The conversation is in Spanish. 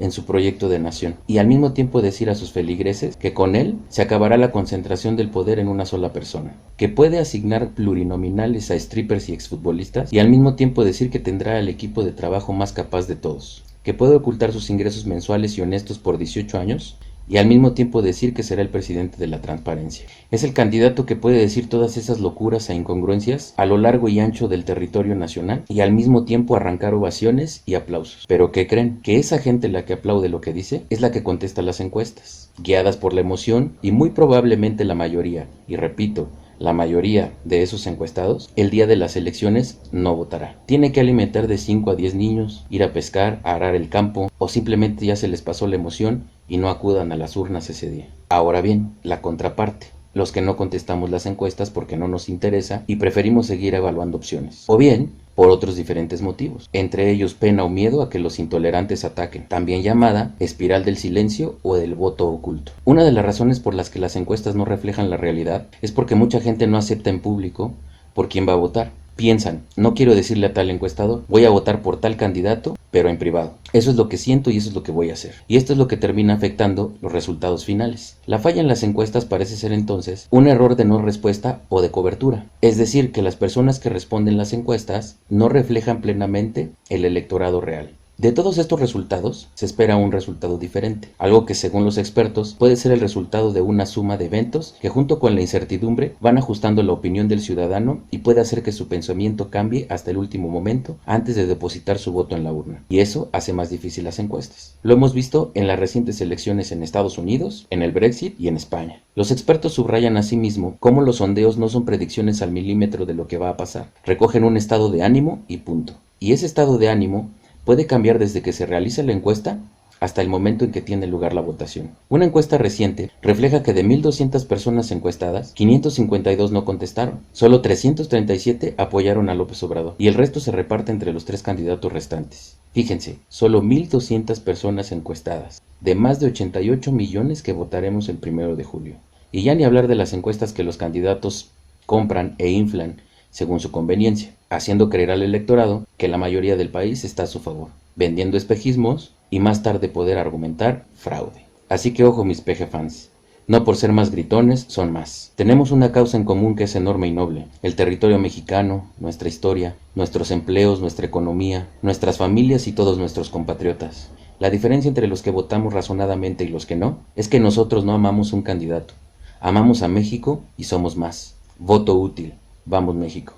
en su proyecto de nación, y al mismo tiempo decir a sus feligreses que con él se acabará la concentración del poder en una sola persona, que puede asignar plurinominales a strippers y exfutbolistas, y al mismo tiempo decir que tendrá el equipo de trabajo más capaz de todos, que puede ocultar sus ingresos mensuales y honestos por 18 años, y al mismo tiempo decir que será el presidente de la transparencia. Es el candidato que puede decir todas esas locuras e incongruencias a lo largo y ancho del territorio nacional y al mismo tiempo arrancar ovaciones y aplausos. Pero ¿qué creen? Que esa gente la que aplaude lo que dice es la que contesta las encuestas, guiadas por la emoción, y muy probablemente la mayoría, y repito, la mayoría de esos encuestados, el día de las elecciones no votará. Tiene que alimentar de 5 a 10 niños, ir a pescar, a arar el campo, o simplemente ya se les pasó la emoción y no acudan a las urnas ese día. Ahora bien, la contraparte, los que no contestamos las encuestas porque no nos interesa y preferimos seguir evaluando opciones. O bien, por otros diferentes motivos, entre ellos pena o miedo a que los intolerantes ataquen, también llamada espiral del silencio o del voto oculto. Una de las razones por las que las encuestas no reflejan la realidad es porque mucha gente no acepta en público por quién va a votar. Piensan, no quiero decirle a tal encuestador, voy a votar por tal candidato, pero en privado. Eso es lo que siento y eso es lo que voy a hacer. Y esto es lo que termina afectando los resultados finales. La falla en las encuestas parece ser entonces un error de no respuesta o de cobertura. Es decir, que las personas que responden las encuestas no reflejan plenamente el electorado real. De todos estos resultados, se espera un resultado diferente, algo que según los expertos puede ser el resultado de una suma de eventos que junto con la incertidumbre van ajustando la opinión del ciudadano y puede hacer que su pensamiento cambie hasta el último momento antes de depositar su voto en la urna. Y eso hace más difícil las encuestas. Lo hemos visto en las recientes elecciones en Estados Unidos, en el Brexit y en España. Los expertos subrayan asimismo cómo los sondeos no son predicciones al milímetro de lo que va a pasar. Recogen un estado de ánimo y punto. Y ese estado de ánimo puede cambiar desde que se realiza la encuesta hasta el momento en que tiene lugar la votación. Una encuesta reciente refleja que de 1.200 personas encuestadas, 552 no contestaron, solo 337 apoyaron a López Obrador y el resto se reparte entre los 3 candidatos restantes. Fíjense, solo 1.200 personas encuestadas, de más de 88 millones que votaremos el 1 de julio. Y ya ni hablar de las encuestas que los candidatos compran e inflan según su conveniencia, haciendo creer al electorado que la mayoría del país está a su favor, vendiendo espejismos y más tarde poder argumentar fraude. Así que ojo mis PG fans, no por ser más gritones son más. Tenemos una causa en común que es enorme y noble, el territorio mexicano, nuestra historia, nuestros empleos, nuestra economía, nuestras familias y todos nuestros compatriotas. La diferencia entre los que votamos razonadamente y los que no, es que nosotros no amamos un candidato, amamos a México y somos más. Voto útil. Vamos México.